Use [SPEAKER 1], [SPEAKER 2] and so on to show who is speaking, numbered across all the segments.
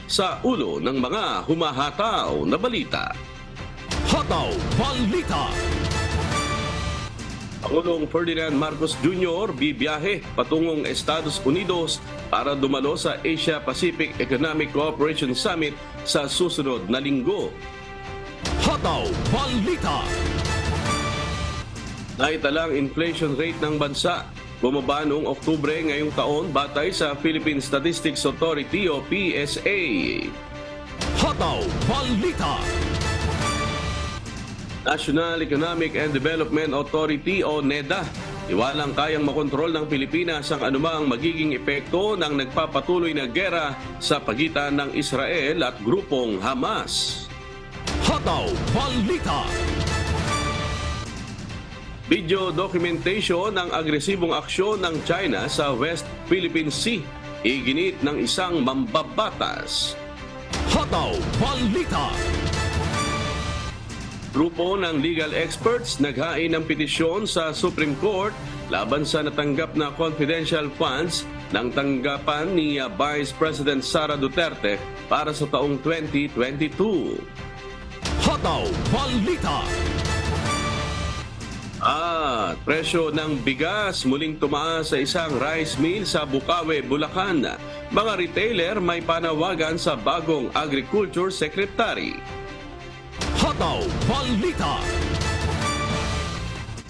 [SPEAKER 1] sa ulo ng mga humahataw na balita.
[SPEAKER 2] Hataw Balita.
[SPEAKER 1] Pangulong Ferdinand Marcos Jr. bibiyahe patungong Estados Unidos para dumalo sa Asia-Pacific Economic Cooperation Summit sa susunod na linggo.
[SPEAKER 2] Hataw Balita.
[SPEAKER 1] Naitalang inflation rate ng bansa bumaba noong Oktubre ngayong taon batay sa Philippine Statistics Authority o PSA.
[SPEAKER 2] Hataw Balita.
[SPEAKER 1] National Economic and Development Authority o NEDA, iwalang kayang makontrol ng Pilipinas ang anumang magiging epekto ng nagpapatuloy na gera sa pagitan ng Israel at grupong Hamas.
[SPEAKER 2] Hataw Balita.
[SPEAKER 1] Video documentation ng agresibong aksyon ng China sa West Philippine Sea, iginit ng isang mambabatas.
[SPEAKER 2] Hataw Balita.
[SPEAKER 1] Grupo ng legal experts naghain ng petisyon sa Supreme Court laban sa natanggap na confidential funds ng tanggapan ni Vice President Sara Duterte para sa taong 2022.
[SPEAKER 2] Hataw Balita.
[SPEAKER 1] Presyo ng bigas muling tumaas sa isang rice mill sa Bukawi, Bulacan. Mga retailer may panawagan sa bagong Agriculture Secretary.
[SPEAKER 2] Hataw Balita.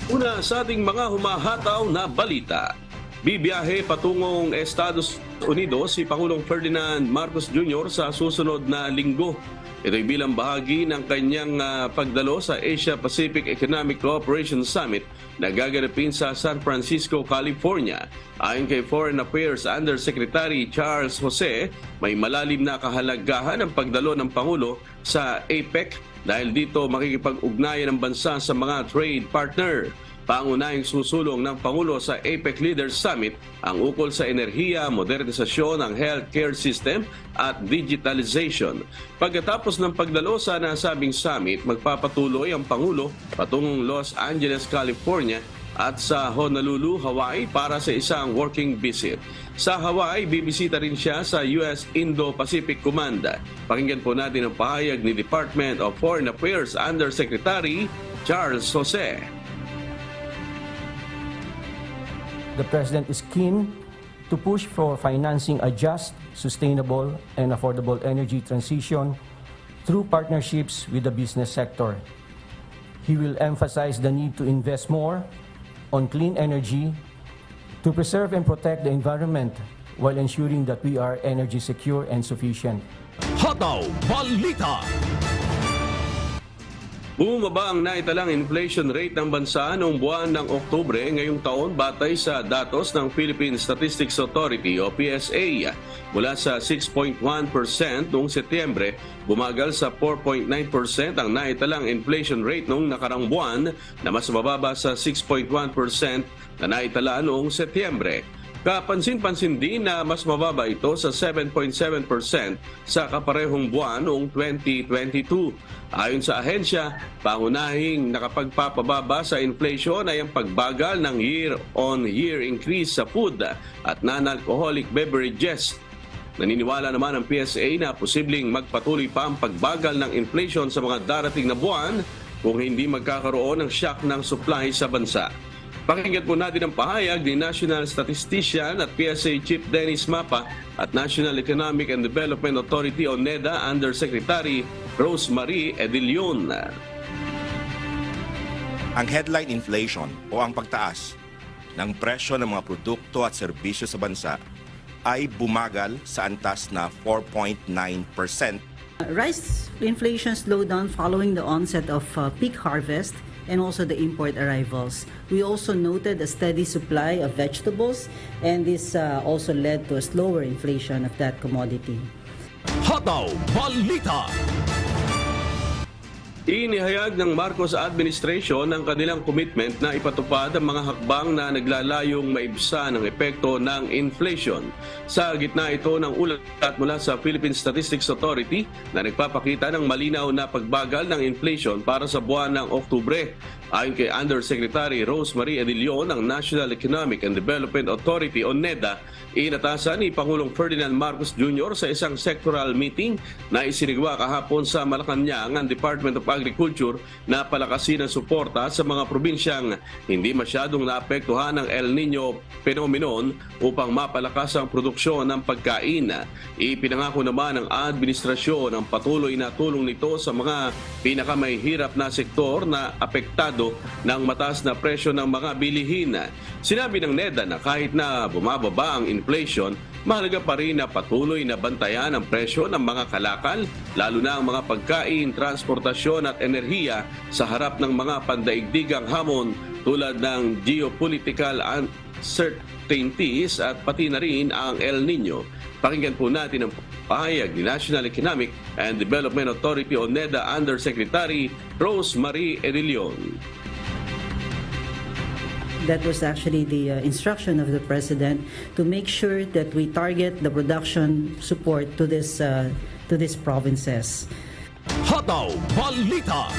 [SPEAKER 1] Una sa ating mga humahataw na balita. Bibiyahe patungong Estados Unidos si Pangulong Ferdinand Marcos Jr. sa susunod na linggo. Ito'y bilang bahagi ng kanyang pagdalo sa Asia-Pacific Economic Cooperation Summit na gaganapin sa San Francisco, California. Ayon kay Foreign Affairs Undersecretary Charles Jose, may malalim na kahalagahan ang pagdalo ng Pangulo sa APEC dahil dito makikipag-ugnayan ng bansa sa mga trade partner. Pangunahing susulong ng Pangulo sa APEC Leaders Summit ang ukol sa enerhiya, modernisasyon ng healthcare system at digitalization. Pagkatapos ng pagdalo sa nasabing summit, magpapatuloy ang Pangulo patungong Los Angeles, California at sa Honolulu, Hawaii para sa isang working visit. Sa Hawaii, bibisita rin siya sa US Indo-Pacific Command. Pakinggan po natin ang pahayag ni Department of Foreign Affairs Undersecretary Charles Jose.
[SPEAKER 3] The President is keen to push for financing a just, sustainable, and affordable energy transition through partnerships with the business sector. He will emphasize the need to invest more on clean energy to preserve and protect the environment while ensuring that we are energy secure and sufficient.
[SPEAKER 2] Hataw Balita.
[SPEAKER 1] Bumaba ang naitalang inflation rate ng bansa noong buwan ng Oktubre ngayong taon batay sa datos ng Philippine Statistics Authority o PSA. Mula sa 6.1% noong Setyembre, bumagal sa 4.9% ang naitalang inflation rate noong nakarang buwan na mas mababa sa 6.1% na naitala noong Setyembre. Kapansin-pansin din na mas mababa ito sa 7.7% sa kaparehong buwan noong 2022. Ayon sa ahensya, pangunahing nakapagpapababa sa inflation ay ang pagbagal ng year-on-year increase sa food at non-alcoholic beverages. Naniniwala naman ang PSA na posibleng magpatuloy pa ang pagbagal ng inflation sa mga darating na buwan kung hindi magkakaroon ng shock ng supply sa bansa. Pakinggan po natin ang pahayag ni National Statistician at PSA Chief Dennis Mapa at National Economic and Development Authority o NEDA Undersecretary Rosemary Edilion.
[SPEAKER 4] Ang headline inflation o ang pagtaas ng presyo ng mga produkto at serbisyo sa bansa ay bumagal sa antas na 4.9%.
[SPEAKER 5] Rice inflation slowed down following the onset of peak harvest and also the import arrivals. We also noted a steady supply of vegetables, and this also led to a slower inflation of that commodity.
[SPEAKER 2] Hataw Balita.
[SPEAKER 1] Inihayag ng Marcos administration ang kanilang commitment na ipatupad ang mga hakbang na naglalayong maibsan ang epekto ng inflation. Sa gitna ito ng ulat mula sa Philippine Statistics Authority na nagpapakita ng malinaw na pagbagal ng inflation para sa buwan ng Oktubre. Ayon kay Undersecretary Rose Marie Edilion ng National Economic and Development Authority o NEDA, inatasan ni Pangulong Ferdinand Marcos Jr. sa isang sectoral meeting na isinagawa kahapon sa Malacanang ang Department of Agriculture na palakasin ang suporta sa mga probinsyang hindi masyadong naapektuhan ng El Nino phenomenon upang mapalakas ang produksyon ng pagkain. Ipinangako naman ng administrasyon ang patuloy na tulong nito sa mga pinakamahihirap na sektor na apektado ng mataas na presyo ng mga bilihin. Sinabi ng NEDA na kahit na bumababa ang inflation, mahalaga pa rin na patuloy na bantayan ang presyo ng mga kalakal, lalo na ang mga pagkain, transportasyon at enerhiya sa harap ng mga pandaigdigang hamon tulad ng geopolitical uncertainties at pati na rin ang El Nino. Pakinggan po natin ang pahayag ni National Economic and Development Authority o NEDA Undersecretary Rose Marie Edilion.
[SPEAKER 5] That was actually the instruction of the President to make sure that we target the production support to these provinces.
[SPEAKER 2] Hataw Balita.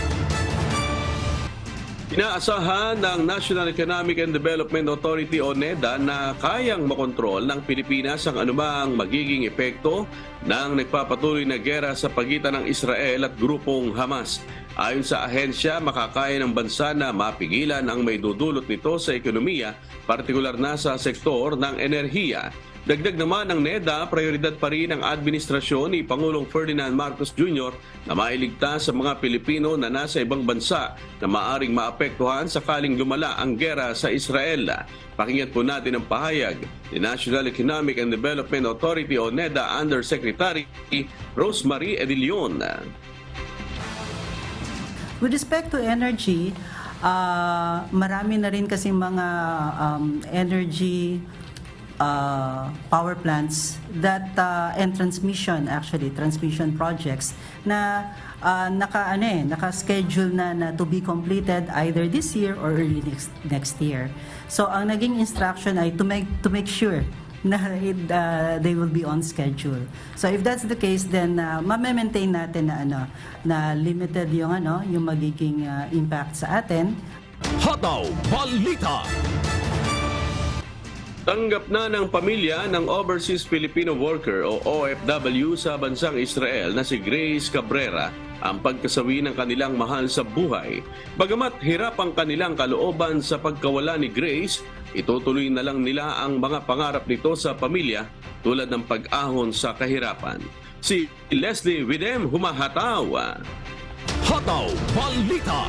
[SPEAKER 1] Inaasahan ng National Economic and Development Authority o NEDA na kayang makontrol ng Pilipinas ang anumang magiging epekto ng nagpapatuloy na gera sa pagitan ng Israel at grupong Hamas. Ayon sa ahensya, makakaya ng bansa na mapigilan ang may dudulot nito sa ekonomiya, partikular na sa sektor ng enerhiya. Dagdag naman ng NEDA, prioridad pa rin ang administrasyon ni Pangulong Ferdinand Marcos Jr. na mailigtas sa mga Pilipino na nasa ibang bansa na maaring maapektuhan sakaling lumala ang gera sa Israel. Pakinggan po natin ang pahayag ni National Economic and Development Authority o NEDA Undersecretary Rose Marie Edilion.
[SPEAKER 5] With respect to energy, marami na rin kasi mga energy power plants that and transmission projects na naka-schedule na to be completed either this year or early next year. So ang naging instruction ay to make sure na they will be on schedule. So if that's the case, then ma-maintain natin na limited yung magiging impact sa atin.
[SPEAKER 2] Hataw Balita.
[SPEAKER 1] Tanggap na ng pamilya ng Overseas Filipino Worker o OFW sa bansang Israel na si Grace Cabrera ang pagkasawi ng kanilang mahal sa buhay. Bagamat hirap ang kanilang kalooban sa pagkawala ni Grace, itutuloy na lang nila ang mga pangarap nito sa pamilya tulad ng pag-ahon sa kahirapan. Si Leslie Widem humahataw.
[SPEAKER 2] Hataw Balita.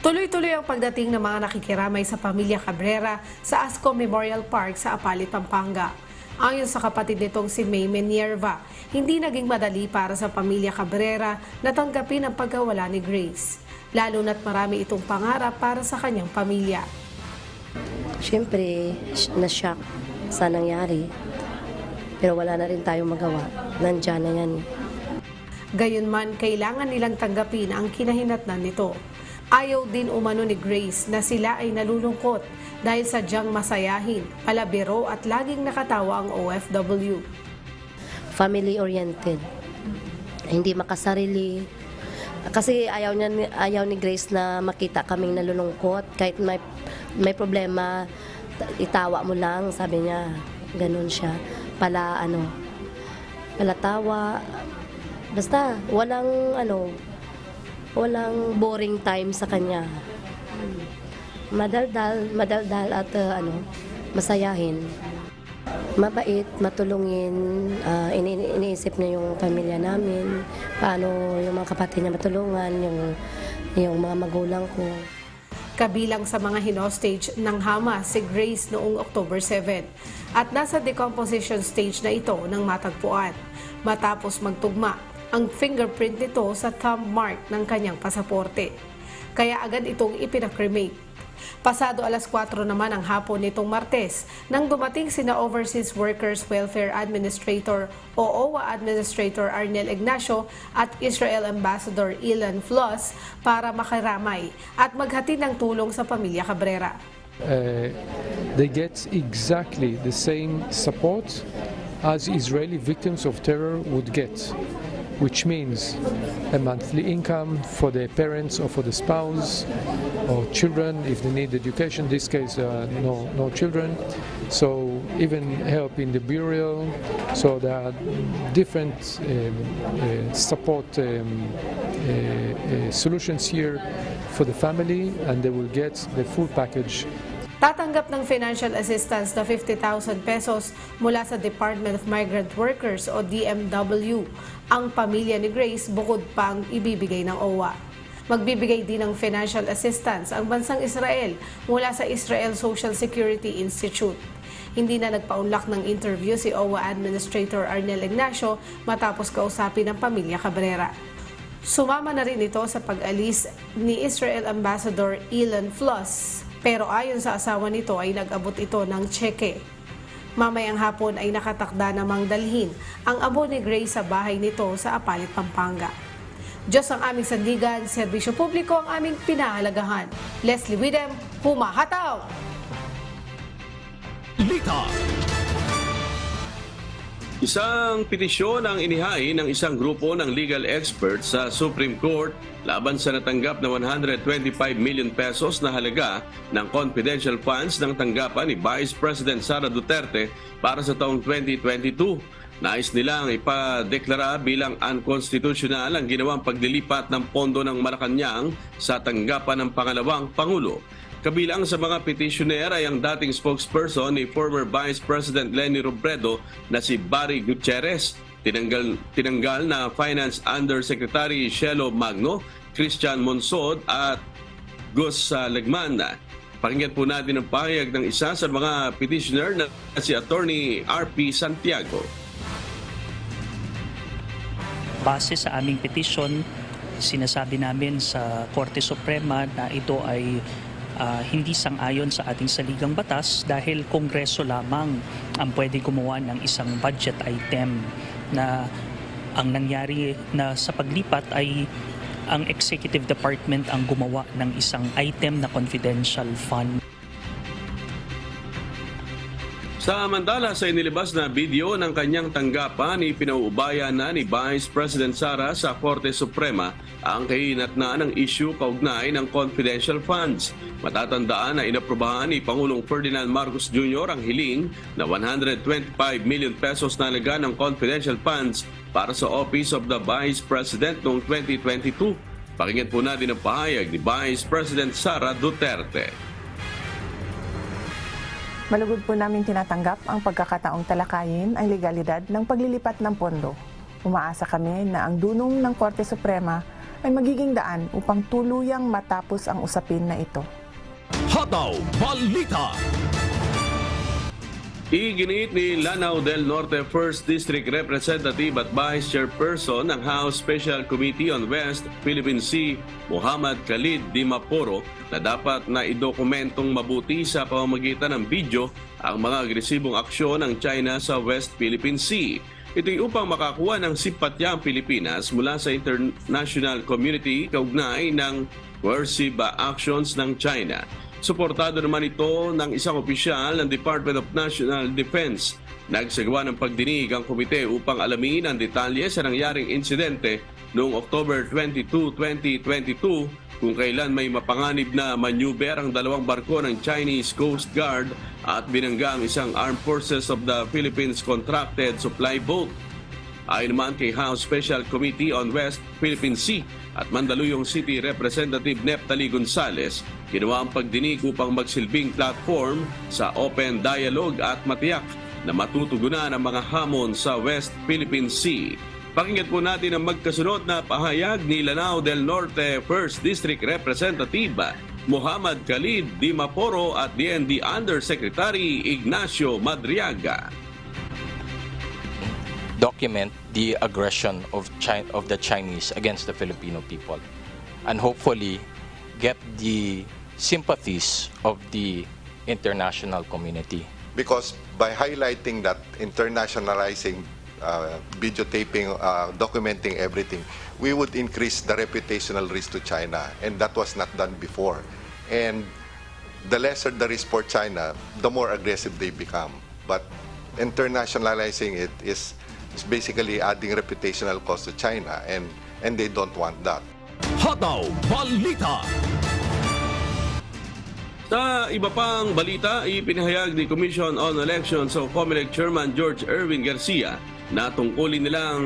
[SPEAKER 6] Tuloy-tuloy ang pagdating ng mga nakikiramay sa pamilya Cabrera sa Asco Memorial Park sa Apalit, Pampanga. Ayon sa kapatid nitong si May Menierva, hindi naging madali para sa pamilya Cabrera na tanggapin ang pagkawala ni Grace. Lalo na't marami itong pangarap para sa kanyang pamilya.
[SPEAKER 7] Siyempre, na-shock sa nangyari. Pero wala na rin tayong magawa. Nandiyan na yan.
[SPEAKER 6] Gayunman, kailangan nilang tanggapin ang kinahinatnan nito. Ayaw din umano ni Grace na sila ay nalulungkot dahil sadyang masayahin, palabiro at laging nakatawa ang OFW.
[SPEAKER 7] Family-oriented. Hindi makasarili. Kasi ayaw ni Grace na makita kaming nalulungkot. Kahit may problema, itawa mo lang, sabi niya. Ganun siya. Palatawa. Basta, walang boring time sa kanya. Madaldal at masayahin. Mabait, matulungin, iniisip niya yung pamilya namin, paano yung mga kapatid niya matulungan, yung mga magulang ko.
[SPEAKER 6] Kabilang sa mga hinostage ng Hamas si Grace noong October 7 at nasa decomposition stage na ito nang matagpuan. Matapos magtugma ang fingerprint nito sa thumb mark ng kanyang pasaporte. Kaya agad itong ipinakremate. Pasado alas 4 naman ang hapon nitong Martes nang dumating sina Overseas Workers Welfare Administrator o OWA Administrator Arnel Ignacio at Israel Ambassador Ilan Floss para makiramay at maghatid ng tulong sa pamilya Cabrera.
[SPEAKER 8] They get exactly the same support as Israeli victims of terror would get, which means a monthly income for their parents or for the spouse or children if they need education. In this case, no children. So even help in the burial. So there are different support solutions here for the family, and they will get the full package.
[SPEAKER 6] Tatanggap ng financial assistance na 50,000 pesos mula sa Department of Migrant Workers o DMW ang pamilya ni Grace bukod pa ang ibibigay ng OWA. Magbibigay din ng financial assistance ang bansang Israel mula sa Israel Social Security Institute. Hindi na nagpaunlak ng interview si OWA Administrator Arnel Ignacio matapos kausapin ng pamilya Cabrera. Sumama na rin ito sa pag-alis ni Israel Ambassador Ilan Floss, pero ayon sa asawa nito ay nag-abot ito ng tseke. Mamayang hapon ay nakatakda namang dalhin ang abo ni Grace sa bahay nito sa Apalit, Pampanga. Diyos ang aming sandigan, serbisyo publiko ang aming pinahalagahan. Leslie Widem, humahataw!
[SPEAKER 2] Balita.
[SPEAKER 1] Isang petisyon ang inihain ng isang grupo ng legal experts sa Supreme Court laban sa natanggap na 125 million pesos na halaga ng confidential funds ng tanggapan ni Vice President Sara Duterte para sa taong 2022. Nais nilang ipadeklara bilang unconstitutional ang ginawang paglilipat ng pondo ng Malacanang sa tanggapan ng pangalawang Pangulo. Kabilang sa mga petitioner ay ang dating spokesperson ni former Vice President Leni Robredo na si Barry Gutierrez, tinanggal na Finance Undersecretary Shelo Magno, Christian Monsod at Gus Legman. Pakinggan po natin ang pahayag ng isa sa mga petitioner na si Attorney R.P. Santiago.
[SPEAKER 9] Base sa aming petisyon, sinasabi namin sa Korte Suprema na ito ay hindi sang-ayon sa ating saligang batas dahil Kongreso lamang ang pwede gumawa ng isang budget item na ang nangyari na sa paglipat ay ang Executive Department ang gumawa ng isang item na confidential fund.
[SPEAKER 1] Samantala sa inilabas na video ng kanyang tanggapan, ipinauubaya na ni Vice President Sara sa Korte Suprema ang kahinatnan ng issue kaugnay ng confidential funds. Matatandaan na inaprobahan ni Pangulong Ferdinand Marcos Jr. ang hiling na 125 million pesos na halaga ng confidential funds para sa Office of the Vice President noong 2022. Pakinggan po natin ang pahayag ni Vice President Sara Duterte.
[SPEAKER 10] Malugod po namin tinatanggap ang pagkakataong talakayin ang legalidad ng paglilipat ng pondo. Umaasa kami na ang dunong ng Korte Suprema ay magiging daan upang tuluyang matapos ang usapin na ito.
[SPEAKER 2] Hataw Balita.
[SPEAKER 1] Iginiit ni Lanao del Norte 1st District Representative at Vice Chairperson ng House Special Committee on West Philippine Sea, Muhammad Khalid Dimaporo, na dapat na idokumentong mabuti sa pamamagitan ng video ang mga agresibong aksyon ng China sa West Philippine Sea. Ito'y upang makakuha ng simpatya ang Pilipinas mula sa international community kaugnay ng coercive actions ng China. Suportado naman ito ng isang opisyal ng Department of National Defense. Nagsagawa ng pagdinig ang komite upang alamin ang detalye sa nangyaring insidente noong October 22, 2022 kung kailan may mapanganib na maneuver ang dalawang barko ng Chinese Coast Guard at binangga ang isang Armed Forces of the Philippines contracted supply boat. Ayon naman kay House Special Committee on West Philippine Sea at Mandaluyong City Representative Neptali Gonzales, ginawa ang pagdinig upang magsilbing platform sa open dialogue at matiyak na matutugunan ang mga hamon sa West Philippine Sea. Pakinggan po natin ang magkasunod na pahayag ni Lanao del Norte 1st District Representative Muhammad Khalid Dimaporo at DND Undersecretary Ignacio Madriaga.
[SPEAKER 11] Document the aggression of the Chinese against the Filipino people and hopefully get the sympathies of the international community.
[SPEAKER 12] Because by highlighting that, internationalizing videotaping, documenting everything, we would increase the reputational risk to China, and that was not done before. And the lesser the risk for China, the more aggressive they become. But internationalizing it is basically adding reputational cost to China, and they don't want that.
[SPEAKER 2] Hataw Balita.
[SPEAKER 1] Sa iba pang balita, ipinahayag ni Commission on Elections o COMELEC Chairman George Erwin Garcia na tungkulin nilang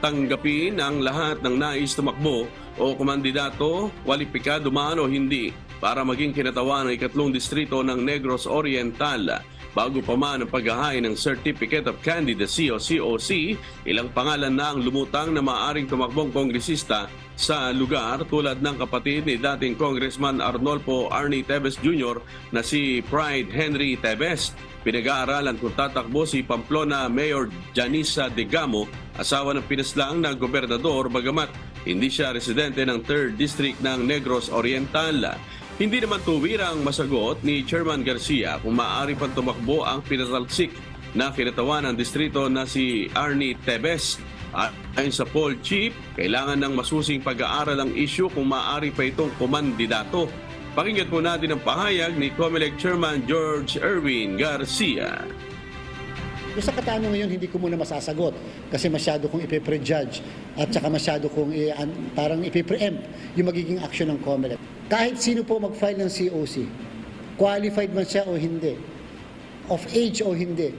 [SPEAKER 1] tanggapin ang lahat ng nais tumakbo o kumandidato, kwalipikado man o hindi, para maging kinatawan ng ikatlong distrito ng Negros Oriental. Bago pa man ang paghahain ng Certificate of Candidacy o COC, ilang pangalan na ang lumutang na maaaring tumakbong kongresista sa lugar tulad ng kapatid ni dating Congressman Arnolfo Arnie Tevez Jr. na si Pride Henry Tevez. Pinag-aaralan kung tatakbo si Pamplona Mayor Janissa Degamo, asawa ng pinaslang na gobernador, bagamat hindi siya residente ng 3rd District ng Negros Oriental. Hindi naman tuwirang masagot ni Chairman Garcia kung maaari pang tumakbo ang pinatalsik na kinatawan ng distrito na si Arnie Tevez. Ayon sa poll chief, kailangan ng masusing pag-aaral ang issue kung maaari pa itong kumandidato. Pakinggan po natin ang pahayag ni COMELEC Chairman George Erwin Garcia.
[SPEAKER 13] Sa katanong ngayon, hindi ko muna masasagot kasi masyado kong ipe-prejudge at saka masyado kong parang ipe-preempt yung magiging action ng COMELEC. Kahit sino po mag-file ng COC, qualified man siya o hindi, of age o hindi,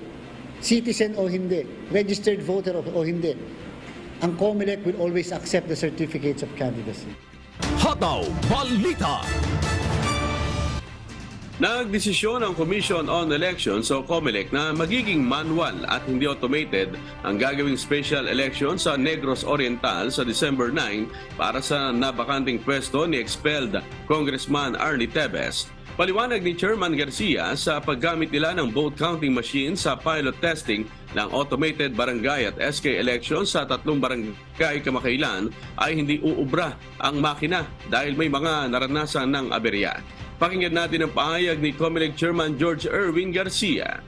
[SPEAKER 13] citizen o hindi, registered voter o hindi, ang COMELEC will always accept the certificates of candidacy.
[SPEAKER 2] Hataw Balita.
[SPEAKER 1] Nagdesisyon ang Commission on Elections o COMELEC na magiging manual at hindi automated ang gagawing special election sa Negros Oriental sa December 9 para sa nabakanting pwesto ni expelled Congressman Arnie Tevez. Paliwanag ni Chairman Garcia, sa paggamit nila ng vote counting machine sa pilot testing ng automated barangay at SK elections sa 3 barangay kamakailan ay hindi uubra ang makina dahil may mga naranasan ng aberya. Pakinggan natin ang pahayag ni COMELEC Chairman George Erwin Garcia.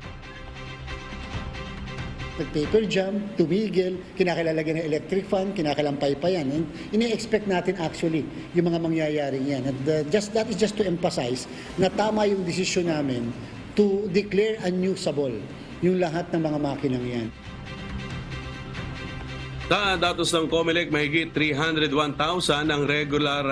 [SPEAKER 13] Nag-paper jam, tumigil, kinakailalagyan ng electric fan, kinakalampay pa yan. And ini-expect natin actually yung mga mangyayaring yan. And that is just to emphasize na tama yung desisyon namin to declare unusable yung lahat ng mga makinang yan.
[SPEAKER 1] Sa datos ng COMELEC, mahigit 301,000 ang regular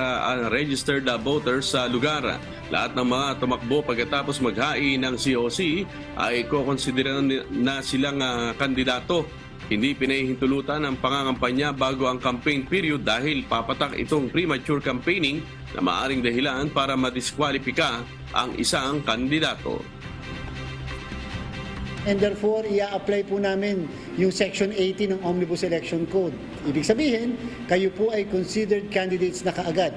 [SPEAKER 1] registered voters sa lugar. Lahat ng mga tumakbo pagkatapos maghain ng COC ay kukonsideran na silang kandidato. Hindi pinahihintulutan ang pangangampanya bago ang campaign period dahil papatak itong premature campaigning na maaring dahilan para madiskwalipika ang isang kandidato.
[SPEAKER 13] And therefore, i-apply po namin yung Section 80 ng Omnibus Election Code. Ibig sabihin, kayo po ay considered candidates na kaagad.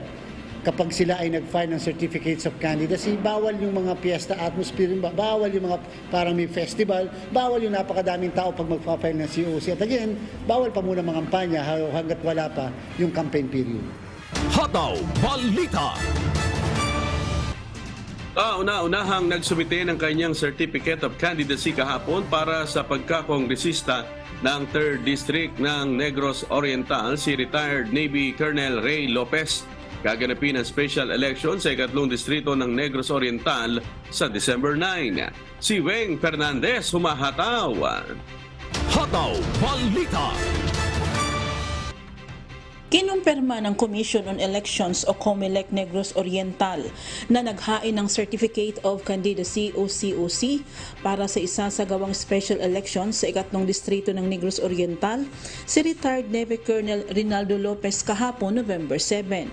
[SPEAKER 13] Kapag sila ay nag-file ng certificates of candidacy, bawal yung mga fiesta atmosphere, bawal yung mga parang may festival, bawal yung napakadaming tao pag mag-file ng COC. At again, bawal pa muna mga kampanya hanggat wala pa yung campaign period.
[SPEAKER 2] Hataw Balita.
[SPEAKER 1] Una-unahang nagsumite ng kanyang Certificate of Candidacy kahapon para sa pagkakongresista ng 3rd District ng Negros Oriental si retired Navy Colonel Ray Lopez. Gaganapin ang special election sa ikatlong distrito ng Negros Oriental sa December 9. Si Weng Fernandez humahataw.
[SPEAKER 2] Hataw Balita.
[SPEAKER 14] Kinumpirma ng Commission on Elections o COMELEC Negros Oriental na naghain ng Certificate of Candidacy o COC para sa isasagawang special election sa ikatlong distrito ng Negros Oriental si retired Navy Colonel Rinaldo Lopez kahapon November 7.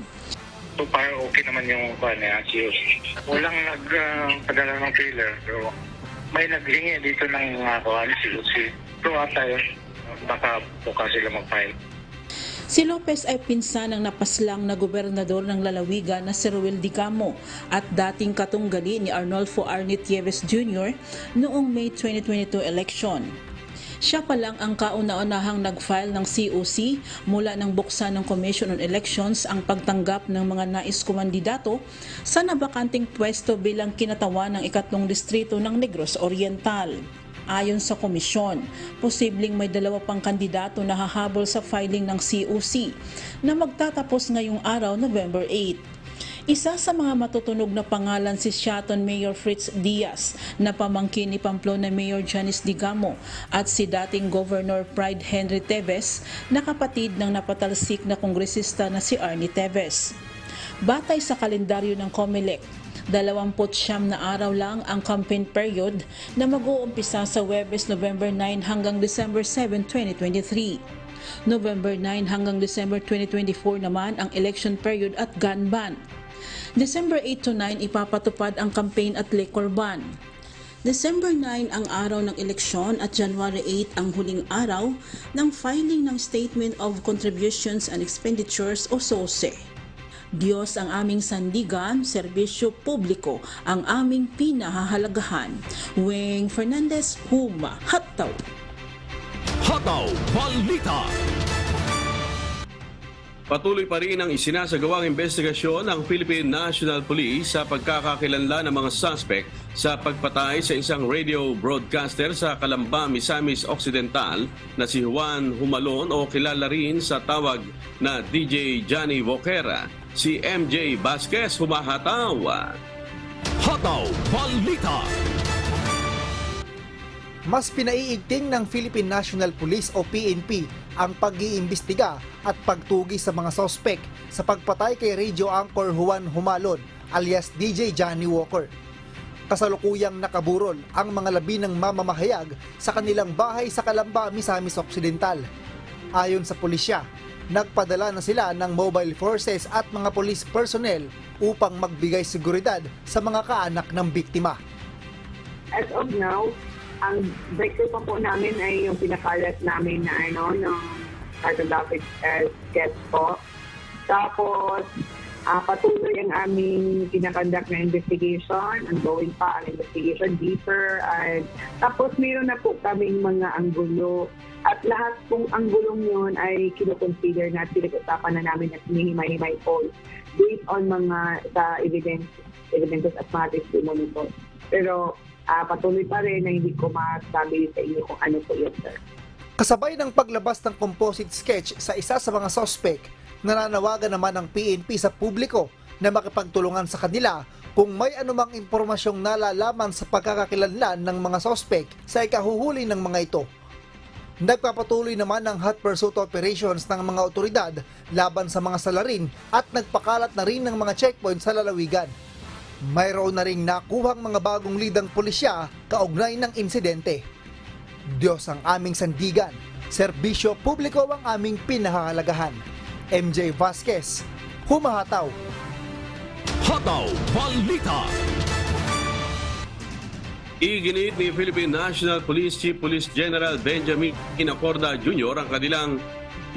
[SPEAKER 15] So parang okay naman yung COC. Walang nagpadala ng trailer pero may naghingi dito ng COC. So tayo baka bukas sila mag-file.
[SPEAKER 14] Si Lopez ay pinsan ng napaslang na gobernador ng lalawigan na si Roel Dicamo at dating katunggali ni Arnolfo Arnie Tevez Jr. noong May 2022 election. Siya pa lang ang kauna-unahang nag-file ng COC mula nang buksan ng Commission on Elections ang pagtanggap ng mga nais kumandidato sa nabakanting pwesto bilang kinatawan ng 3 distrito ng Negros Oriental. Ayon sa komisyon, posibleng may 2 pang kandidato na hahabol sa filing ng COC na magtatapos ngayong araw, November 8. Isa sa mga matutunog na pangalan si Siaton Mayor Fritz Diaz na pamangkin ni Pamplona Mayor Janice Digamo at si dating Governor Pride Henry Teves na kapatid ng napatalsik na kongresista na si Arnie Teves. Batay sa kalendaryo ng COMELEC, 29 na araw lang ang campaign period na mag-uumpisa sa Huwebes November 9 hanggang December 7, 2023. November 9 hanggang December 2024 naman ang election period at gun ban. December 8 to 9 ipapatupad ang campaign at liquor ban. December 9 ang araw ng eleksyon at January 8 ang huling araw ng filing ng Statement of Contributions and Expenditures o SOSE. Diyos ang aming sandigan, serbisyo publiko ang aming pinahahalagahan. Weng Fernandez, Huma, Hataw.
[SPEAKER 2] Hataw Balita.
[SPEAKER 1] Patuloy pa rin ang isinasagawang investigasyon ng Philippine National Police sa pagkakakilanlan ng mga suspect sa pagpatay sa isang radio broadcaster sa Calamba, Misamis Occidental na si Juan Humalon o kilala rin sa tawag na DJ Johnny Boquera. Si MJ Vasquez humahataw.
[SPEAKER 2] Hataw Balita.
[SPEAKER 16] Mas pinaiigting ng Philippine National Police o PNP ang pag-iimbestiga at pagtugi sa mga sospek sa pagpatay kay radio anchor Juan Humalon alias DJ Johnny Walker. Kasalukuyang nakaburol ang mga labi ng mamamahayag sa kanilang bahay sa Calamba, Misamis Occidental. Ayon sa pulisya, nagpadala na sila ng mobile forces at mga police personnel upang magbigay seguridad sa mga kaanak ng biktima.
[SPEAKER 17] As of now, ang breakthrough pa po namin ay yung pinakalat namin na ng cartographic sketch po. Tapos, patuloy ang aming pinakonduct na investigation, ongoing pa ang investigation deeper. Tapos, mayroon na po kaming mga anggulo. At lahat pong anggulong yun ay kinoconsider na pinag-usapan na namin at hinihimay-himay po based on mga sa evidences at mga testimony po. Pero, patuloy pa rin na hindi ko masabi sa inyo kung ano po yun, sir.
[SPEAKER 16] Kasabay ng paglabas ng composite sketch sa isa sa mga suspect, nananawagan naman ng PNP sa publiko na makipagtulungan sa kanila kung may anumang impormasyong nalalaman sa pagkakakilanlan ng mga suspect sa ikahuhuli ng mga ito. Nagpapatuloy naman ang hot pursuit operations ng mga otoridad laban sa mga salarin at nagpakalat na rin ng mga checkpoint sa lalawigan. Mayroon na ring nakuhang mga bagong lidang pulisya kaugnay ng insidente. Diyos ang aming sandigan, serbisyo publiko ang aming pinahahalagahan. MJ Vasquez, humahataw.
[SPEAKER 2] Hataw Balita.
[SPEAKER 1] Iginit ni Philippine National Police Chief Police General Benjamin Acorda Jr. ang kanilang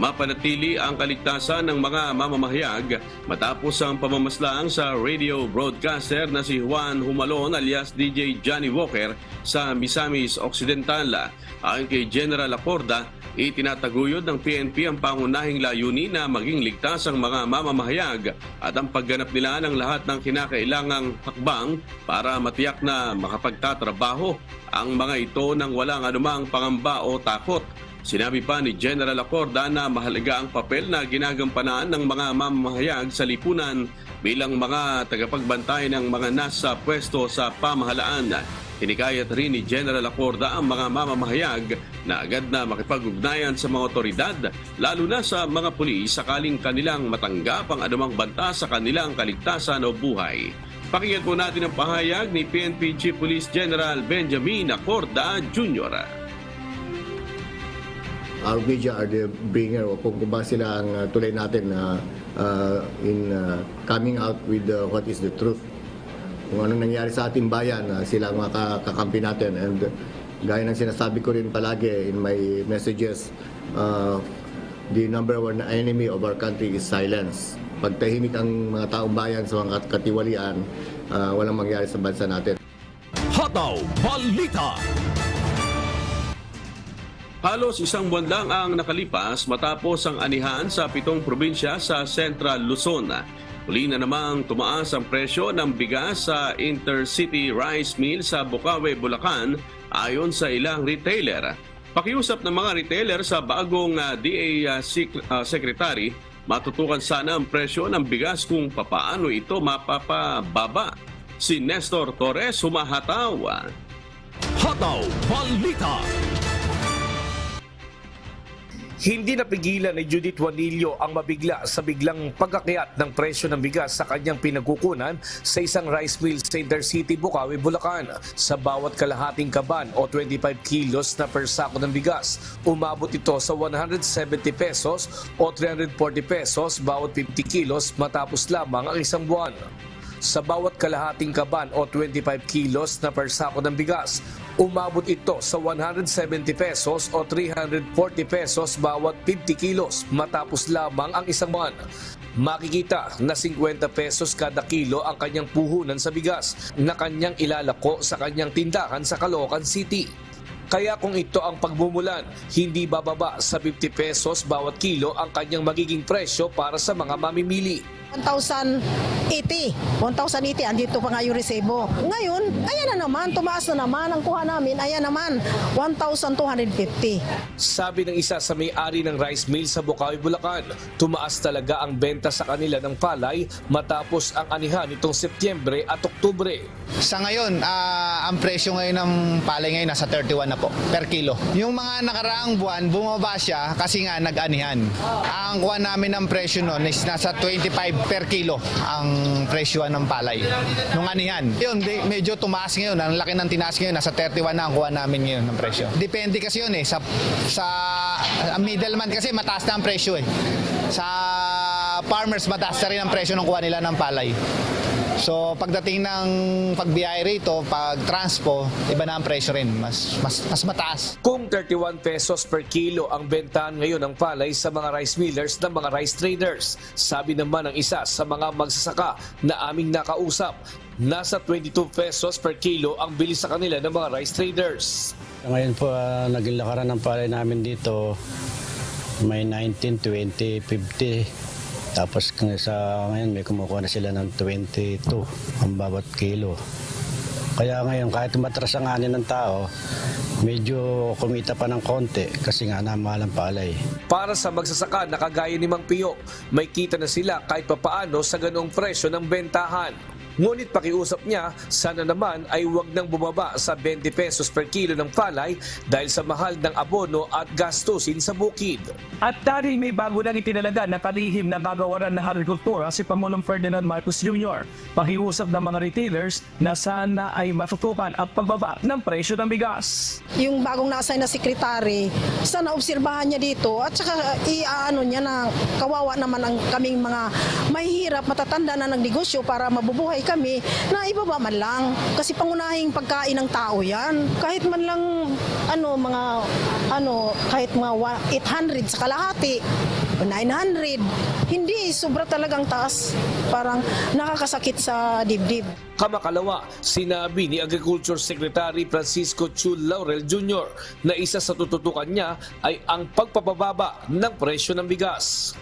[SPEAKER 1] mapanatili ang kaligtasan ng mga mamamahayag matapos ang pamamaslang sa radio broadcaster na si Juan Humalon alias DJ Johnny Walker sa Misamis Occidental. Ayon kay General Acorda, itinataguyod ng PNP ang pangunahing layunin na maging ligtas ang mga mamamahayag at ang pagganap nila ng lahat ng kinakailangang hakbang para matiyak na makapagtatrabaho ang mga ito nang walang anumang pangamba o takot. Sinabi pa ni General Acorda na mahalaga ang papel na ginagampanan ng mga mamamahayag sa lipunan bilang mga tagapagbantay ng mga nasa pwesto sa pamahalaan. Hinikayat rin ni General Acorda ang mga mamamahayag na agad na makipag-ugnayan sa mga otoridad, lalo na sa mga pulis sakaling kanilang matanggap ang anumang banta sa kanilang kaligtasan o buhay. Pakinggan po natin ang pahayag ni PNP Chief Police General Benjamin Acorda Jr.
[SPEAKER 18] Our media are the bringer o kung ba sila ang tulay natin in coming out with what is the truth. Kung anong nangyari sa ating bayan, sila ang makakampi natin. And gaya ng sinasabi ko rin palagi in my messages, the number one enemy of our country is silence. Pag tahimik ang mga taong bayan sa mga katiwalian, walang mangyari sa bansa natin.
[SPEAKER 2] Hataw Balita.
[SPEAKER 1] Halos isang buwan lang ang nakalipas matapos ang anihan sa 7 probinsya sa Central Luzon. Muli na namang tumaas ang presyo ng bigas sa Intercity Rice Mill sa Bukawi, Bulacan ayon sa ilang retailer. Pakiusap ng mga retailer sa bagong DA Secretary, matutukan sana ang presyo ng bigas kung papaano ito mapapababa. Si Nestor Torres humahataw.
[SPEAKER 2] Hataw Balita.
[SPEAKER 19] Hindi napigilan ni Judith Juanillo ang mabigla sa biglang pagkakyat ng presyo ng bigas sa kanyang pinagkukunan sa isang rice mill sa Intercity, Bukawi, Bulacan. Sa bawat kalahating kaban o 25 kilos na per sako ng bigas, umabot ito sa 170 pesos o 340 pesos bawat 50 kilos matapos lamang ang isang buwan. Sa bawat kalahating kaban o 25 kilos na per sako ng bigas, umabot ito sa 170 pesos o 340 pesos bawat 50 kilos matapos lamang ang isang buwan. Makikita na 50 pesos kada kilo ang kanyang puhunan sa bigas na kanyang ilalako sa kanyang tindahan sa Caloocan City. Kaya kung ito ang pagmumulan, hindi bababa sa 50 pesos bawat kilo ang kanyang magiging presyo para sa mga mamimili.
[SPEAKER 20] 1,080, andito pa nga yung resebo. Ngayon, ayan na naman, tumaas na naman, ang kuha namin, ayan naman, 1,250.
[SPEAKER 19] Sabi ng isa sa may-ari ng rice mill sa Bukawi, Bulacan, tumaas talaga ang benta sa kanila ng palay matapos ang anihan nitong Setyembre at Oktubre.
[SPEAKER 21] Sa ngayon, ang presyo ngayon ng palay ngayon nasa 31 na po per kilo. Yung mga nakaraang buwan, bumaba siya kasi nga nag-anihan. Ang kuha namin ng presyo noon is nasa 25 per kilo ang presyo ng palay nung anihan. Yun, medyo tumaas ngayon. Ang laki ng tinaas ngayon, nasa 31 na ang kuha namin ngayon ng presyo. Depende kasi yun sa middleman kasi mataas na ang presyo eh. Sa farmers, mataas na rin ang presyo ng kuha nila ng palay. So pagdating ng pagbiyahe rito, pag transpo, iba na ang presyo rin, mas mataas.
[SPEAKER 19] Kung 31 pesos per kilo ang bentahan ngayon ng palay sa mga rice millers ng mga rice traders, sabi naman ng isa sa mga magsasaka na aming nakausap, nasa 22 pesos per kilo ang bili sa kanila ng mga rice traders.
[SPEAKER 22] Ngayon po, naging lakaran ng palay namin dito, may 19, 20, 50. Tapos sa ngayon may kumukuha na sila ng 22 ang bawat kilo. Kaya ngayon kahit matras ang ani ng tao, medyo kumita pa ng konti kasi nga namahal ang palay.
[SPEAKER 19] Para sa magsasaka na kagaya ni Mang Pio, may kita na sila kahit papaano sa ganoong presyo ng bentahan. Ngunit pakiusap niya, sana naman ay huwag nang bumaba sa 20 pesos per kilo ng palay dahil sa mahal ng abono at gastusin sa bukid.
[SPEAKER 23] At dahil may bago nang itinalaga na palihim na gagawaran ng agrikultura si Pangulong Ferdinand Marcos Jr., pakiusap ng mga retailers na sana ay matutukan ang pagbaba ng presyo ng bigas.
[SPEAKER 20] Yung bagong na-assign na sekretary, sana obserbahan niya dito at saka iaano niya na kawawa naman ang kaming mga mahihirap, matatanda na nagnegosyo para mabubuhay kami na ibaba man lang. Kasi pangunahing pagkain ng tao yan. Kahit man lang kahit mga 800 sa kalahati, 900, hindi, sobra talagang taas. Parang nakakasakit sa dibdib.
[SPEAKER 19] Kamakalawa, sinabi ni Agriculture Secretary Francisco Chul Laurel Jr. na isa sa tututukan niya ay ang pagpapababa ng presyo ng bigas.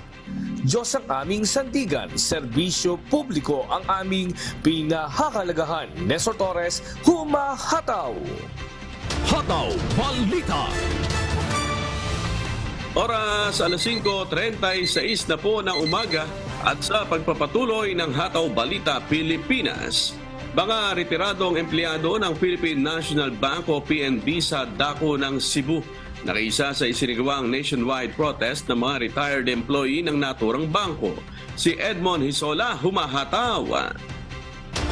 [SPEAKER 19] Diyos ang aming sandigan, serbisyo publiko ang aming pinahahalagahan. Nestor Torres, humahataw!
[SPEAKER 2] Hataw Balita.
[SPEAKER 1] Oras alas 5:36 na po ng umaga at sa pagpapatuloy ng Hataw Balita Pilipinas. Mga retiradong empleyado ng Philippine National Bank o PNB sa dako ng Cebu nakiisa sa isinagawang nationwide protest ng mga retired employee ng naturang bangko. Si Edmond Hisola humahataw.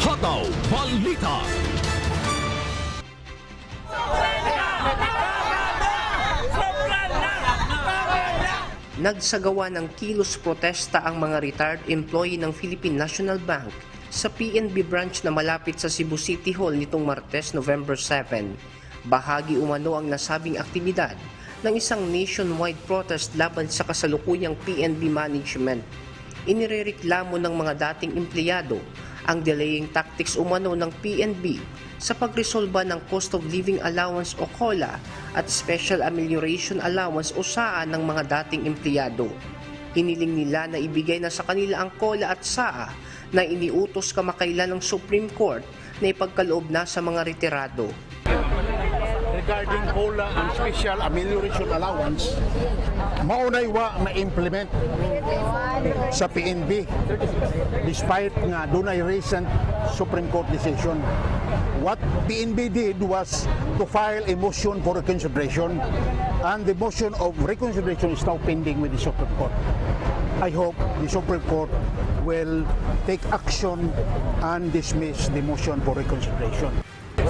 [SPEAKER 2] Hataw Balita.
[SPEAKER 24] Nagsagawa ng kilos protesta ang mga retired employee ng Philippine National Bank sa PNB branch na malapit sa Cebu City Hall nitong Martes, November 7. Bahagi umano ang nasabing aktibidad ng isang nationwide protest laban sa kasalukuyang PNB management. inirereklamo ng mga dating empleyado ang delaying tactics umano ng PNB sa pagresolba ng Cost of Living Allowance o COLA at Special Amelioration Allowance o SAA ng mga dating empleyado. Hiniling nila na ibigay na sa kanila ang COLA at SAA na iniutos kamakailan ng Supreme Court na ipagkaloob na sa mga retirado.
[SPEAKER 3] Regarding COLA and Special Amelioration Allowance, maunay wa na-implement sa PNB despite nga dunay recent Supreme Court decision. What PNB did was to file a motion for reconsideration, and the motion of reconsideration is now pending with the Supreme Court. I hope the Supreme Court will take action and dismiss the motion for reconsideration.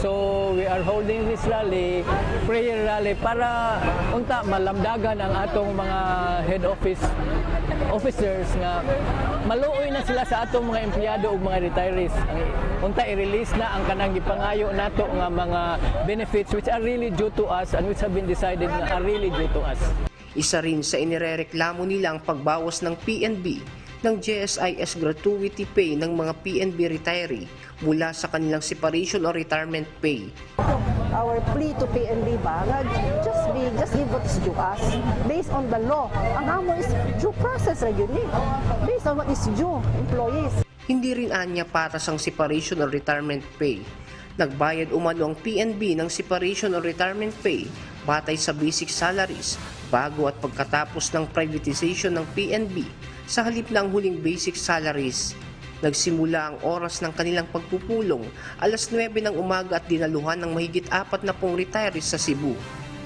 [SPEAKER 4] So we are holding this rally, prayer rally, para unta malamdagan ang atong mga head office officers nga maluoy na sila sa atong mga empleyado ug mga retirees. Unta i-release na ang kanang gipangayo nato nga mga benefits which are really due to us and which have been decided nga are really due to us.
[SPEAKER 24] Isa rin sa inirereklamo nila ang pagbawas ng PNB ng GSIS gratuity pay ng mga PNB retiree mula sa kanilang separation or retirement pay.
[SPEAKER 5] Our plea to PNB ba, just give what is due us based on the law. Ang amo is due process ra yun eh. Based on what is due employees.
[SPEAKER 24] Hindi rin anya para sa separation or retirement pay. Nagbayad umano ang PNB ng separation or retirement pay batay sa basic salaries bago at pagkatapos ng privatization ng PNB sa halip ng huling basic salaries. Nagsimula ang oras ng kanilang pagpupulong alas 9 ng umaga at dinaluhan ng mahigit 40 retirees sa Cebu.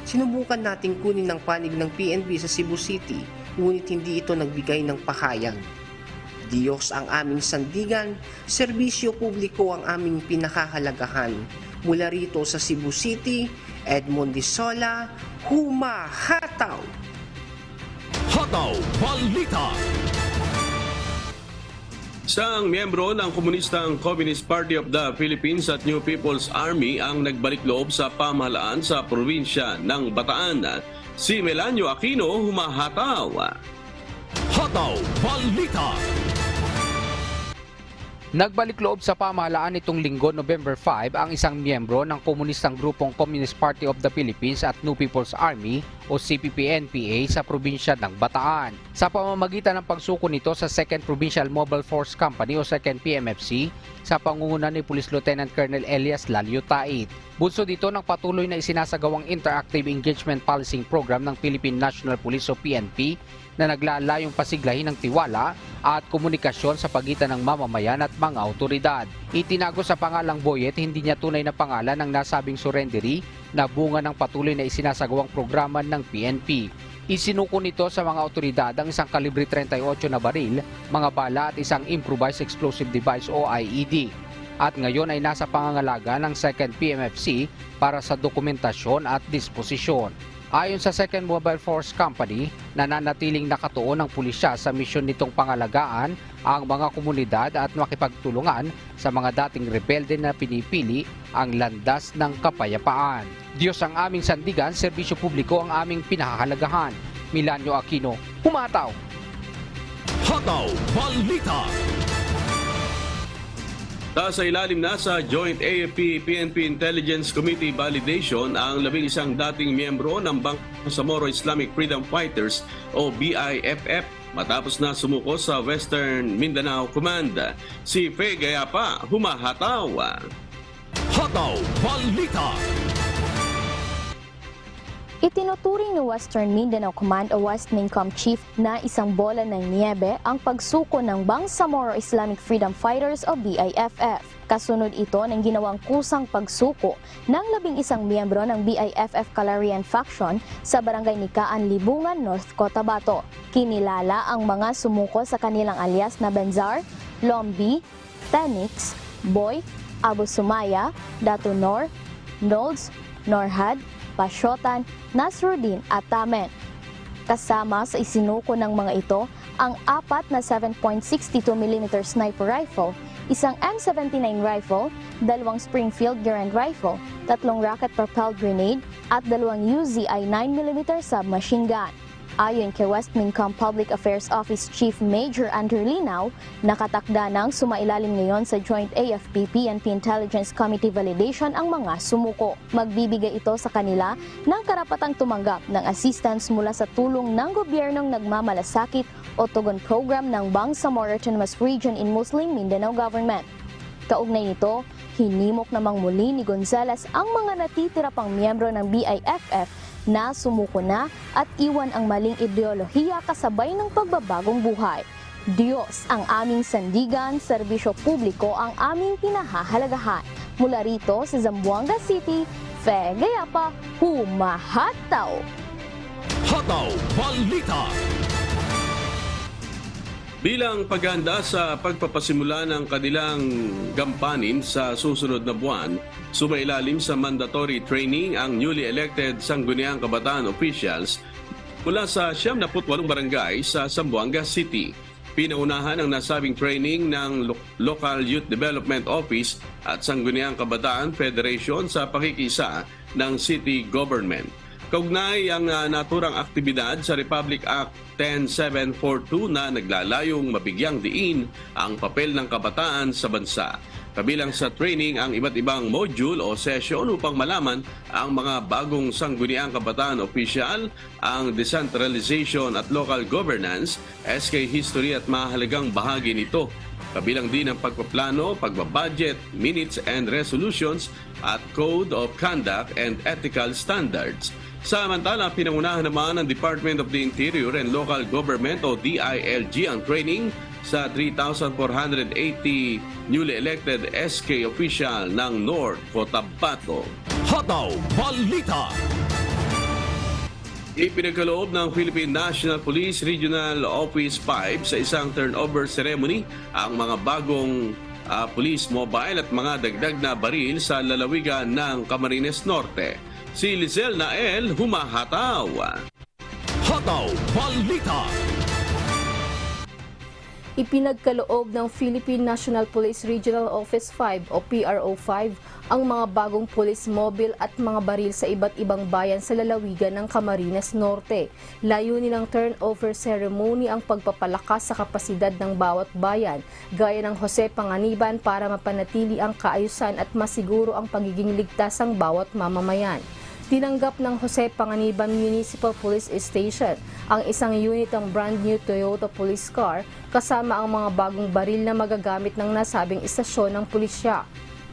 [SPEAKER 24] Sinubukan nating kunin ng panig ng PNB sa Cebu City, ngunit hindi ito nagbigay ng pahayag. Diyos ang aming sandigan, serbisyo publiko ang aming pinakahalagahan. Mula rito sa Cebu City, Edmond Disola, Humahataw!
[SPEAKER 2] Hataw Balita.
[SPEAKER 1] Isang miyembro ng Komunistang Communist Party of the Philippines at New People's Army ang nagbalik loob sa pamahalaan sa probinsya ng Bataan. Si Melanio Aquino, humahataw.
[SPEAKER 2] Hataw Balita.
[SPEAKER 7] Nagbalik loob sa pamahalaan nitong linggo, November 5, ang isang miyembro ng komunistang grupong Communist Party of the Philippines at New People's Army o CPP-NPA sa probinsya ng Bataan. Sa pamamagitan ng pagsuko nito sa 2nd Provincial Mobile Force Company o 2nd PMFC sa pangunguna ni Police Lieutenant Colonel Elias Lalio Tait. Bunso dito ng patuloy na isinasagawang Interactive Engagement Policing Program ng Philippine National Police o PNP na naglalayong pasiglahin ng tiwala at komunikasyon sa pagitan ng mamamayan at mga autoridad. Itinago sa pangalang Boyet, hindi niya tunay na pangalan ng nasabing surrendery na bunga ng patuloy na isinasagawang programa ng PNP. Isinuko nito sa mga autoridad ang isang kalibre 38 na baril, mga bala at isang improvised explosive device o IED. At ngayon ay nasa pangangalaga ng 2nd PMFC para sa dokumentasyon at disposisyon. Ayon sa 2nd Mobile Force Company, nananatiling nakatuon ang pulisya sa misyon nitong pangalagaan ang mga komunidad at makipagtulungan sa mga dating rebelde na pinipili ang landas ng kapayapaan. Diyos ang aming sandigan, serbisyo publiko ang aming pinahahalagahan. Melanio Aquino, humataw!
[SPEAKER 2] Hataw Balita.
[SPEAKER 1] Sa ilalim na sa Joint AFP-PNP Intelligence Committee validation ang 11 dating miyembro ng Bangsamoro Islamic Freedom Fighters o BIFF matapos na sumuko sa Western Mindanao Command. Si Faye Gayapa, humahataw.
[SPEAKER 2] Hataw Balita.
[SPEAKER 25] Itinuturing ni Western Mindanao Command o West Mincom Chief na isang bola ng niebe ang pagsuko ng Bangsamoro Islamic Freedom Fighters o BIFF. Kasunod ito ng ginawang kusang pagsuko ng 11 miyembro ng BIFF Calarian Faction sa Barangay Nikaan, Libungan, North Cotabato. Kinilala ang mga sumuko sa kanilang alias na Benzar, Lombi, Tenix, Boy, Abu Sumaya, Datu Nor, Nolds, Norhad, Pasyotan, Nasruddin at Tamen. Kasama sa isinuko ng mga ito ang 4 na 7.62mm sniper rifle, isang M79 rifle, 2 Springfield Garand rifle, 3 rocket-propelled grenade at 2 UZI 9mm submachine gun. Ayon kay West Mincom Public Affairs Office Chief Major Andrew Linaw, nakatakda ng sumailalim ngayon sa Joint AFP-PNP Intelligence Committee validation ang mga sumuko. Magbibigay ito sa kanila ng karapatang tumanggap ng assistance mula sa tulong ng gobyernong nagmamalasakit o tugon program ng Bangsamoro Autonomous Region in Muslim Mindanao Government. Kaugnay nito, hinimok namang muli ni Gonzales ang mga natitira pang miyembro ng BIFF na sumuko na at iwan ang maling ideolohiya kasabay ng pagbabagong buhay. Diyos ang aming sandigan, serbisyo publiko ang aming pinahahalagahan. Mula rito sa Zamboanga City, Fe Gayapa, humahataw!
[SPEAKER 2] Hataw Balita.
[SPEAKER 1] Bilang paghahanda sa pagpapasimula ng kanilang gampanin sa susunod na buwan, sumailalim sa mandatory training ang newly elected Sangguniang Kabataan officials mula sa 78 barangay sa Zamboanga City. Pinaunahan ang nasabing training ng Local Youth Development Office at Sangguniang Kabataan Federation sa pakikisa ng city government. Kaugnay ang naturang aktibidad sa Republic Act 10742 na naglalayong mabigyang diin ang papel ng kabataan sa bansa. Kabilang sa training ang iba't ibang module o session upang malaman ang mga bagong sangguniang kabataan official, ang decentralization at local governance, SK history at mahalagang bahagi nito. Kabilang din ang pagpaplano, pagbabudget, minutes and resolutions at code of conduct and ethical standards. Samantala, pinangunahan naman ng Department of the Interior and Local Government o DILG ang training sa 3,480 newly elected SK official ng North Cotabato.
[SPEAKER 2] Hataw Balita.
[SPEAKER 1] Ipinagkaloob ng Philippine National Police Regional Office 5 sa isang turnover ceremony ang mga bagong police mobile at mga dagdag na baril sa lalawigan ng Camarines Norte. Si Lizelle Nael, humahataw.
[SPEAKER 2] Hataw Balita.
[SPEAKER 6] Ipinagkaloob ng Philippine National Police Regional Office 5 o PRO5 ang mga bagong police mobile at mga baril sa iba't ibang bayan sa lalawigan ng Camarines Norte. Layunin ng turnover ceremony ang pagpapalakas sa kapasidad ng bawat bayan, gaya ng Jose Panganiban para mapanatili ang kaayusan at masiguro ang pagiging ligtas ng bawat mamamayan. Tinanggap ng Jose Panganiban Municipal Police Station ang isang unit ng brand new Toyota police car kasama ang mga bagong baril na magagamit ng nasabing istasyon ng pulisya.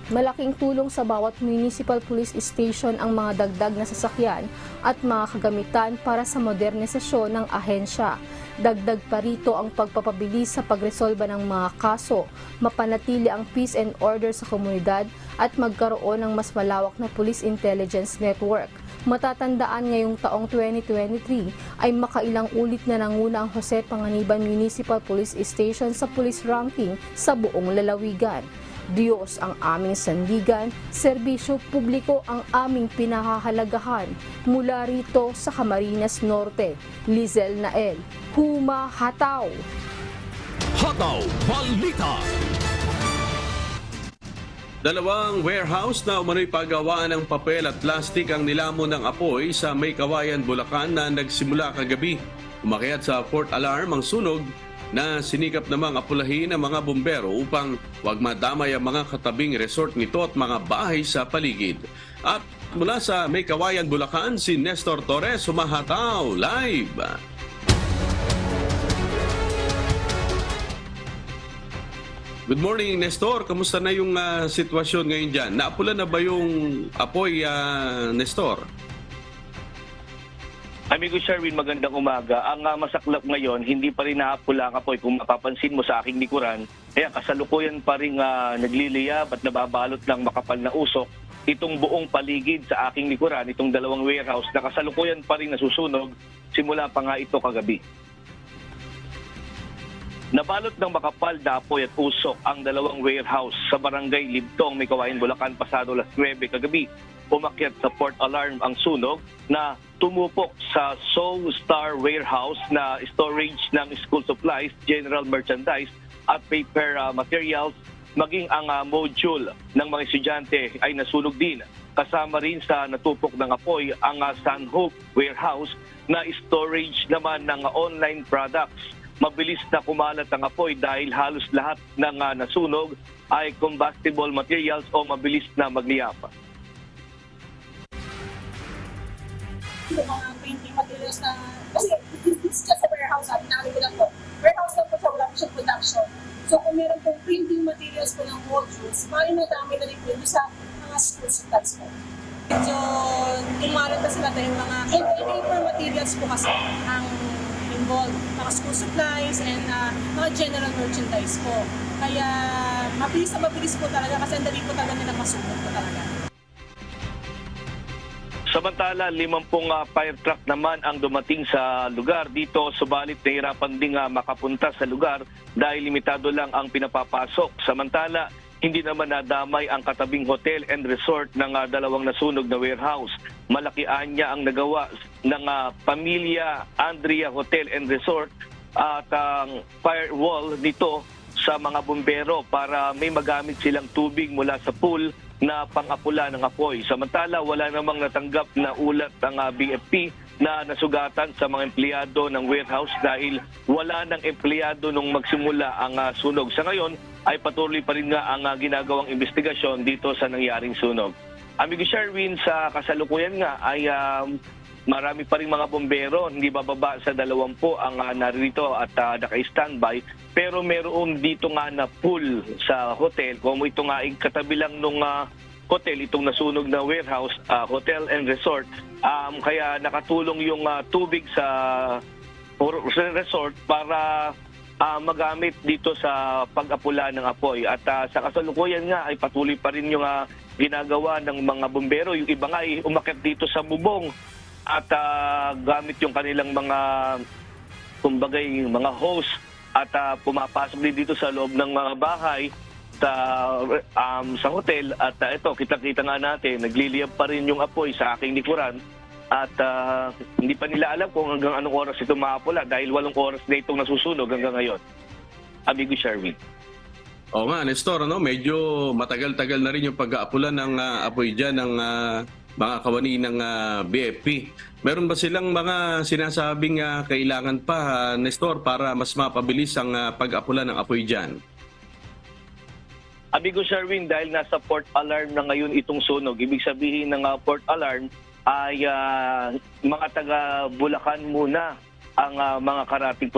[SPEAKER 6] Malaking tulong sa bawat municipal police station ang mga dagdag na sasakyan at mga kagamitan para sa modernisasyon ng ahensya. Dagdag pa rito ang pagpapabilis sa pagresolba ng mga kaso, mapanatili ang peace and order sa komunidad at magkaroon ng mas malawak na police intelligence network. Matatandaan ngayong taong 2023 ay makailang ulit na nanguna ang Jose Panganiban Municipal Police Station sa police ranking sa buong lalawigan. Diyos ang aming sandigan, serbisyo publiko ang aming pinahahalagahan. Mula rito sa Camarines Norte, Lizelle Nael, humahataw!
[SPEAKER 2] Hataw Balita.
[SPEAKER 1] Dalawang warehouse na umano'y paggawaan ng papel at plastik ang nilamon ng apoy sa May Kawayan, Bulacan na nagsimula kagabi. Umakyat sa fourth alarm ang sunog na sinikap namang apulahin ng mga bumbero upang wag madamay ang mga katabing resort nito at mga bahay sa paligid. At mula sa May Kawayan, Bulacan, si Nestor Torres, humahataw live. Good morning, Nestor. Kamusta na yung sitwasyon ngayon dyan? Naapula na ba yung apoy, Nestor?
[SPEAKER 8] Amigo Sherwin, magandang umaga. Ang masaklap ngayon, hindi pa rin naapula ang apoy. Kung mapapansin mo sa aking likuran, kaya kasalukuyan pa rin nagliliyab at nababalot ng makapal na usok itong buong paligid sa aking likuran, itong dalawang warehouse na kasalukuyan pa rin nasusunog simula pa nga ito kagabi. Nabalot ng makapal na apoy at usok ang dalawang warehouse sa barangay Libtong, May Kawayan, Bulacan, pasado alas 9 kagabi. Umakyat sa fourth alarm ang sunog na tumupok sa Soul Star Warehouse na storage ng school supplies, general merchandise at paper materials, maging ang module ng mga estudyante ay nasunog din. Kasama rin sa natupok ng apoy ang San Hope Warehouse na storage naman ng online products. Mabilis na kumalat ang apoy dahil halos lahat ng nasunog ay combustible materials o mabilis na magliyab.
[SPEAKER 9] Yung mga printing materials na, kasi it's just a warehouse, sabi namin ko lang po. Warehouse lang po siya, wala po siya production. So kung meron pong printing materials po ng modules, bali na dami na rin po sa mga school supplies po. Medyo tumalat na sila dahil mga paper materials po kasi ang involved, mga school supplies and mga general merchandise po. Kaya mabilis po talaga kasi ang dali po talaga nila masunog po talaga.
[SPEAKER 8] Samantala, 50 fire truck naman ang dumating sa lugar dito, subalit nahirapan ding makapunta sa lugar dahil limitado lang ang pinapapasok. Samantala, hindi naman nadamay ang katabing hotel and resort ng dalawang nasunog na warehouse. Malakian niya ang nagawa ng Pamilya Andrea Hotel and Resort at ang firewall nito sa mga bumbero para may magamit silang tubig mula sa pool na pang-apula ng apoy. Samantala, wala namang natanggap na ulat ang BFP na nasugatan sa mga empleyado ng warehouse dahil wala ng empleyado nung magsimula ang sunog. Sa ngayon, ay patuloy pa rin nga ang ginagawang investigasyon dito sa nangyaring sunog. Amigo Sherwin, sa kasalukuyan nga ay marami pa rin mga bombero, hindi bababa sa 20 ang narito at naka-standby. Pero meron dito nga na pool sa hotel. Kung ito nga ay katabi lang nung hotel, itong nasunog na warehouse, hotel and resort. Kaya nakatulong yung tubig sa resort para magamit dito sa pag-apula ng apoy. At sa kasalukuyan nga ay patuloy pa rin yung ginagawa ng mga bombero. Yung iba nga ay umakyat dito sa bubong at gamit yung kanilang mga kumbagay, mga hose at pumapasok din dito sa loob ng mga bahay sa hotel. At ito, kita-kita nga natin, nagliliyab pa rin yung apoy sa aking likuran. At hindi pa nila alam kung hanggang anong oras ito maapula dahil 8 oras na itong nasusunog hanggang ngayon. Amigo Sherwin.
[SPEAKER 1] Oo nga, Nestor, medyo matagal-tagal na rin yung pag-aapula ng apoy dyan ng mga kawani ng BFP. Meron ba silang mga sinasabing kailangan pa, Nestor, para mas mapabilis ang pag-apula ng apoy dyan?
[SPEAKER 8] Amigo Sherwin, dahil nasa port alarm na ngayon itong sunog, ibig sabihin ng port alarm ay mga taga Bulacan muna ang mga karating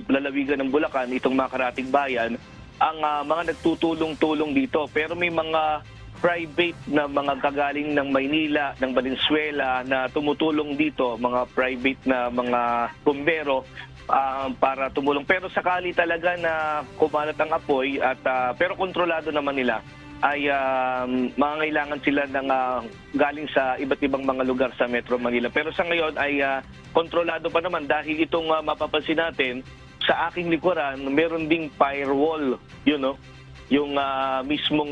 [SPEAKER 8] lalawigan ng Bulacan, itong mga karating bayan, ang mga nagtutulong-tulong dito. Pero may mga private na mga kagaling ng Maynila, ng Valenzuela na tumutulong dito, mga private na mga bombero para tumulong. Pero sakali talaga na kumalat ang apoy at pero kontrolado naman nila ay mangangailangan sila ng galing sa iba't ibang mga lugar sa Metro Manila. Pero sa ngayon ay kontrolado pa naman dahil itong mapapansin natin sa aking likuran, meron ding firewall, yung mismong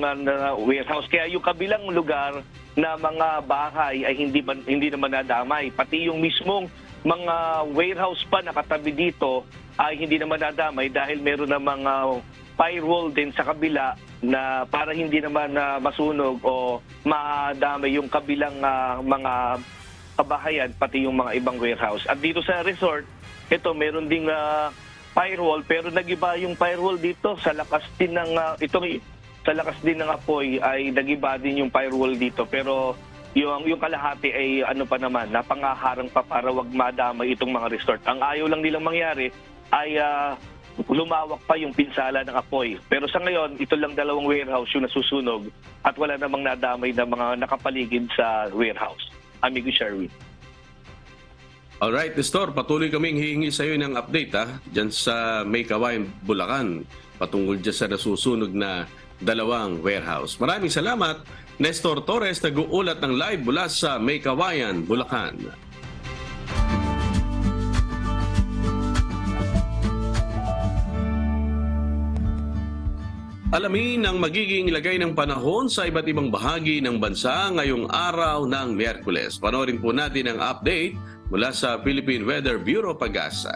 [SPEAKER 8] warehouse. Kaya yung kabilang lugar na mga bahay ay hindi naman nadamay. Pati yung mismong mga warehouse pa nakatabi dito ay hindi naman nadamay dahil meron na mga firewall din sa kabila na para hindi naman masunog o madamay yung kabilang mga kabahayan pati yung mga ibang warehouse. At dito sa resort, ito meron ding firewall pero nagiba yung firewall dito sa lakas din ng sa lakas din ng apoy ay nagiba din yung firewall dito pero yung kalahati ay pa naman napangaharang pa para wag madamay itong mga resort. Ang ayaw lang nilang mangyari ay lumawak pa yung pinsala ng apoy. Pero sa ngayon, ito lang 2 warehouse yung nasusunog at wala namang nadamay na mga nakapaligid sa warehouse. Amigo Sherwin.
[SPEAKER 1] Alright, Nestor, patuloy kaming hihingi sa iyo ng update dyan sa May Kawayan, Bulacan patungkol dyan sa nasusunog na 2 warehouse. Maraming salamat, Nestor Torres, nag-uulat ng live mula sa May Kawayan, Bulacan. Alamin ang magiging lagay ng panahon sa iba't ibang bahagi ng bansa ngayong araw ng Miyerkules. Panoorin po natin ang update mula sa Philippine Weather Bureau, Pag-asa.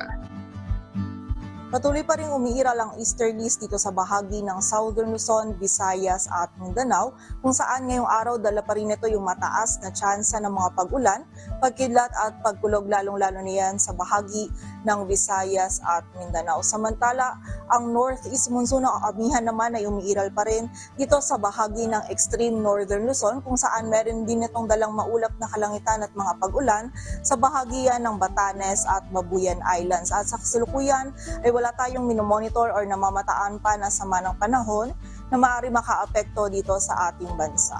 [SPEAKER 10] Patuloy pa rin umiiral ang easterlies dito sa bahagi ng Southern Luzon, Visayas at Mindanao, kung saan ngayong araw dala pa rin ito yung mataas na tsansa ng mga pag-ulan, pagkidlat at pagkulog lalong-lalo niyan sa bahagi ng Visayas at Mindanao. Samantala, ang northeast monsoon o amihan naman ay umiiral pa rin dito sa bahagi ng extreme northern Luzon, kung saan meron din itong dalang maulap na kalangitan at mga pag-ulan sa bahagian ng Batanes at Babuyan Islands. At sa kasalukuyan ay wala tayong minomonitor or namamataan pa na sama ng panahon na maaari makaapekto dito sa ating bansa.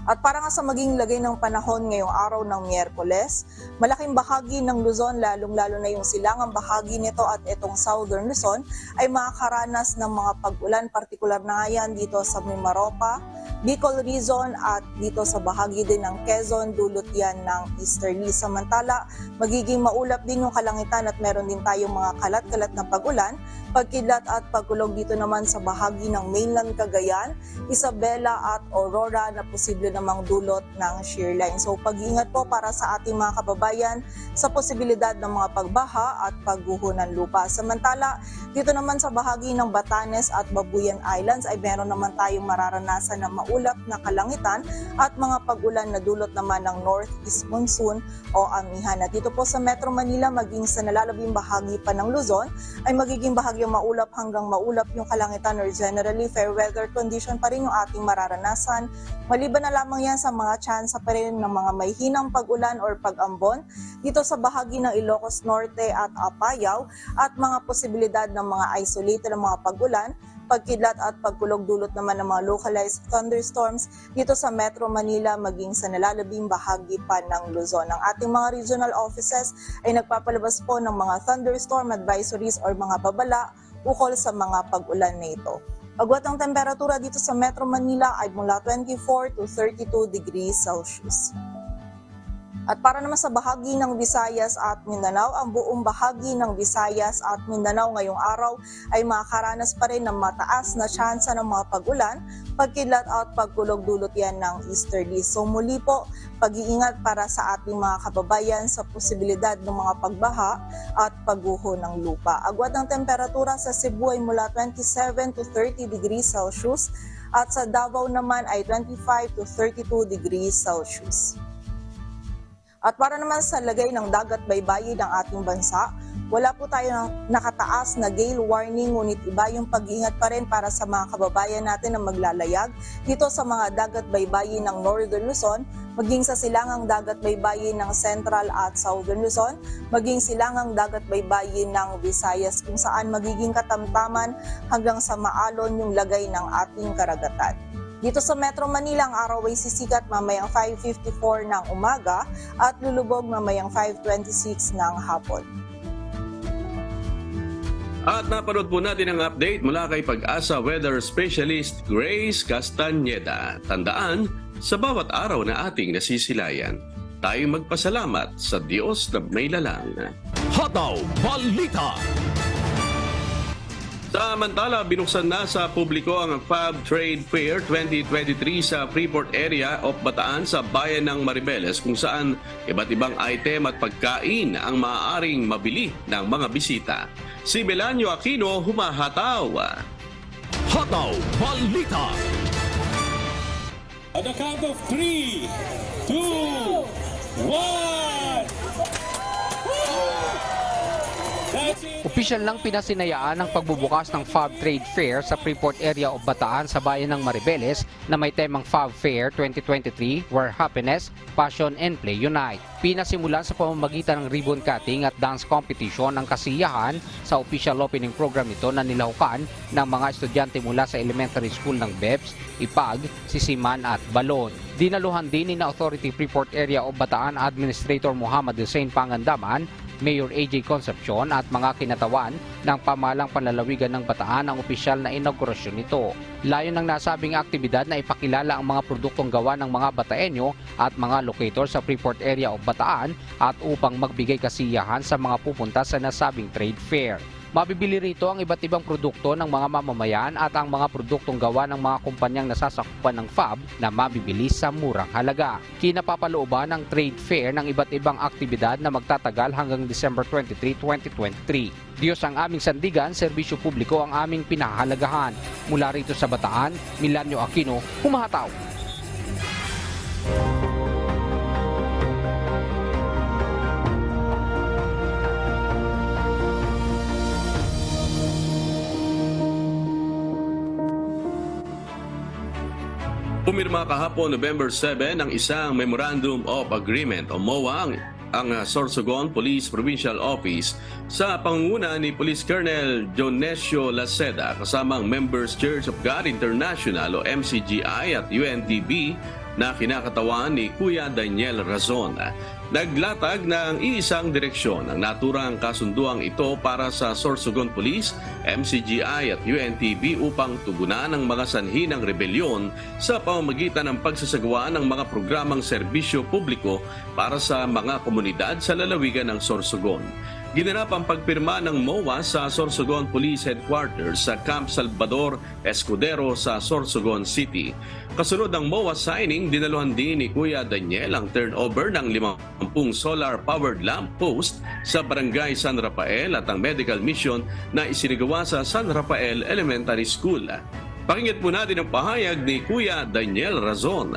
[SPEAKER 10] At para nga sa maging lagay ng panahon ngayong araw ng Miyerkules, malaking bahagi ng Luzon, lalong-lalo na yung silangang bahagi nito at itong Southern Luzon, ay makakaranas ng mga pag-ulan, partikular na yan dito sa Mimaropa, Bicol Region at dito sa bahagi din ng Quezon, dulot yan ng easterly. Samantala, magiging maulap din yung kalangitan at meron din tayong mga kalat-kalat na pag-ulan, pagkidlat at pagkulog dito naman sa bahagi ng mainland Cagayan, Isabela at Aurora na posible namang dulot ng shear line. So pag-iingat po para sa ating mga kababayan sa posibilidad ng mga pagbaha at pagguho ng lupa. Samantala, dito naman sa bahagi ng Batanes at Babuyan Islands ay meron naman tayong mararanasan na maulap na kalangitan at mga pag-ulan na dulot naman ng northeast monsoon o amihan. At dito po sa Metro Manila, maging sa nalalabing bahagi pa ng Luzon, ay magiging bahagyang maulap hanggang maulap yung kalangitan or generally fair weather condition pa rin yung ating mararanasan. Maliban na lamang yan sa mga tsansa pa rin ng mga may hinang pag-ulan or pag-ambon dito sa bahagi ng Ilocos Norte at Apayao at mga posibilidad ng mga isolated na mga pag-ulan, pagkidlat at pagkulog dulot naman ng mga localized thunderstorms dito sa Metro Manila maging sa nalalabing bahagi pa ng Luzon. Ang ating mga regional offices ay nagpapalabas po ng mga thunderstorm advisories or mga babala ukol sa mga pag-ulan na ito. Agwat ang temperatura dito sa Metro Manila ay mula 24 to 32 degrees Celsius. At para naman sa bahagi ng Visayas at Mindanao, ang buong bahagi ng Visayas at Mindanao ngayong araw ay makakaranas pa rin ng mataas na tsansa ng mga pag-ulan, pagkidlat at pagkulog dulot yan ng easterly. So muli po, pag-iingat para sa ating mga kababayan sa posibilidad ng mga pagbaha at pagguho ng lupa. Agwat ang temperatura sa Cebu ay mula 27 to 30 degrees Celsius at sa Davao naman ay 25 to 32 degrees Celsius. At para naman sa lagay ng dagat baybayin ng ating bansa, wala po tayo nakataas na gale warning, ngunit iba yung pag-iingat pa rin para sa mga kababayan natin na maglalayag dito sa mga dagat baybayin ng Northern Luzon, maging sa silangang dagat baybayin ng Central at Southern Luzon, maging silangang dagat baybayin ng Visayas kung saan magiging katamtaman hanggang sa maalon yung lagay ng ating karagatan. Dito sa Metro Manila, ang araw ay sisikat mamayang 5:54 ng umaga at lulubog mamayang 5:26 ng hapon.
[SPEAKER 1] At napanood po natin ang update mula kay Pag-asa Weather Specialist Grace Castañeda. Tandaan, sa bawat araw na ating nasisilayan, tayong magpasalamat sa Diyos na may lalang.
[SPEAKER 2] Hataw Balita.
[SPEAKER 1] Samantala, binuksan na sa publiko ang Fab Trade Fair 2023 sa Freeport area of Bataan sa bayan ng Maribeles, kung saan iba't ibang item at pagkain ang maaaring mabili ng mga bisita. Si Belanio Aquino humahataw.
[SPEAKER 2] Hataw Balita.
[SPEAKER 11] On the count of 3, 2, 1.
[SPEAKER 7] Opisyal lang pinasinayaan ang pagbubukas ng Fab Trade Fair sa Freeport area of Bataan sa bayan ng Maribeles na may temang Fab Fair 2023 where happiness, passion and play unite. Pinasimulan sa pamamagitan ng ribbon cutting at dance competition ang kasiyahan sa official opening program nito na nilahukan ng mga estudyante mula sa elementary school ng BEPS, Ipag, Sisiman at Balon. Dinaluhan din ni Authority Freeport area of Bataan Administrator Muhammad Hussein Pangandaman, Mayor AJ Concepcion at mga kinatawan ng pamahalang panlalawigan ng Bataan ang opisyal na inaugurasyon nito. Layon ng nasabing aktibidad na ipakilala ang mga produktong gawa ng mga Bataenyo at mga locator sa Freeport area of Bataan at upang magbigay kasiyahan sa mga pupunta sa nasabing trade fair. Mabibili rito ang iba't ibang produkto ng mga mamamayan at ang mga produktong gawa ng mga kumpanyang nasasakupan ng FAB na mabibili sa murang halaga. Kinapapalooban ng trade fair ng iba't ibang aktibidad na magtatagal hanggang December 23, 2023. Diyos ang aming sandigan, serbisyo publiko ang aming pinahahalagahan. Mula rito sa Bataan, Milanio Aquino, humahataw.
[SPEAKER 1] Pumirma kahapon November 7 ang isang Memorandum of Agreement o MOA ang Sorsogon Police Provincial Office sa pangunguna ni Police Colonel Jonesio Laceda kasamang Members Church of God International o MCGI at UNTB na kinakatawan ni Kuya Daniel Razon. Naglatag ng iisang direksyon ang naturang kasunduang ito para sa Sorsogon Police, MCGI at UNTB upang tugunan ang mga sanhi ng rebelyon sa pamamagitan ng pagsasagawa ng mga programang serbisyo publiko para sa mga komunidad sa lalawigan ng Sorsogon. Ginanap ang pagpirma ng MOA sa Sorsogon Police Headquarters sa Camp Salvador Escudero sa Sorsogon City. Kasunod ng MOA signing, dinaluhan din ni Kuya Daniel ang turnover ng 50 solar-powered lamp post sa Barangay San Rafael at ang medical mission na isinigawa sa San Rafael Elementary School. Pakinggan po natin ang pahayag ni Kuya Daniel Razon.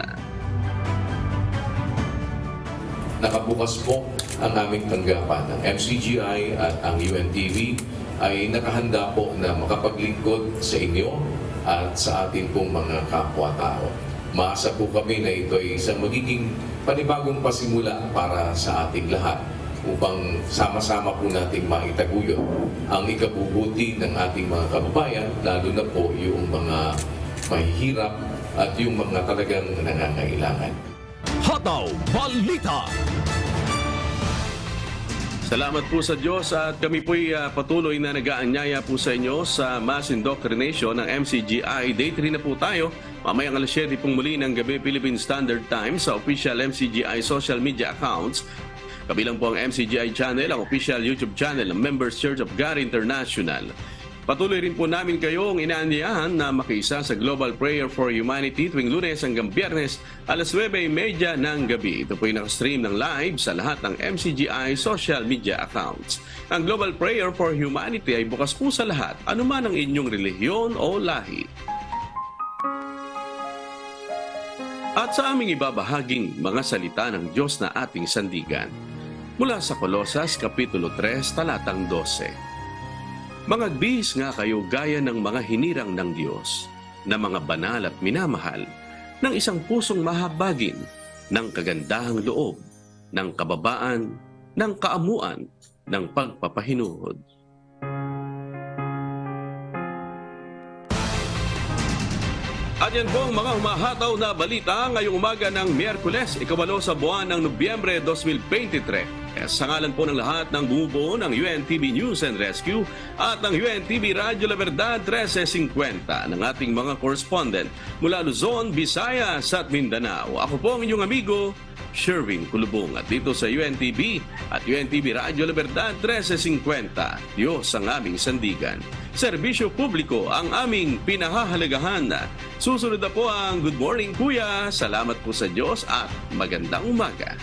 [SPEAKER 12] Nakabukas po ang aming tanggapan. Ang MCGI at ang UNTV ay nakahanda po na makapaglingkod sa inyo at sa ating pong mga kapwa-tao. Maasa po kami na ito ay isang magiging panibagong pasimula para sa ating lahat upang sama-sama po nating maitaguyod ang ikabubuti ng ating mga kababayan, lalo na po yung mga mahihirap at yung mga talagang nangangailangan.
[SPEAKER 2] Hataw Balita.
[SPEAKER 1] Salamat po sa Diyos at kami po'y patuloy na nag-aanyaya po sa inyo sa mass indoctrination ng MCGI. Day 3 na po tayo. Mamayang alas 7 pong muli ng gabi Philippine Standard Time sa official MCGI social media accounts. Kabilang po ang MCGI channel, ang official YouTube channel ng Members Church of God International. Patuloy rin po namin kayong inaanyayahan na makiisa sa Global Prayer for Humanity tuwing Lunes hanggang Biyernes alas 9:30 ng gabi. Ito po ay nakastream ng live sa lahat ng MCGI social media accounts. Ang Global Prayer for Humanity ay bukas po sa lahat, anuman ang inyong relihiyon o lahi. At sa aming ibabahaging mga salita ng Diyos na ating sandigan, mula sa Kolosas Kapitulo 3, talatang 12. Mangagbihis nga kayo gaya ng mga hinirang ng Diyos, na mga banal at minamahal, ng isang pusong mahabagin, ng kagandahang loob, ng kababaan, ng kaamuan, ng pagpapahinuhod. At yan po ang mga humahataw na balita ngayong umaga ng Miyerkules, 8 sa buwan ng Nobyembre 2023. Sa ngalan po ng lahat ng bumubuo ng UNTV News and Rescue at ng UNTV Radyo La Verdad 1350 ng ating mga correspondent mula Luzon, Visayas at Mindanao. Ako po ang inyong amigo, Sherwin Kulubong. At dito sa UNTV at UNTV Radyo La Verdad 1350, Diyos ang aming sandigan. Serbisyo publiko ang aming pinahahalagahan. Susunod na po ang Good Morning Kuya. Salamat po sa Diyos at magandang umaga.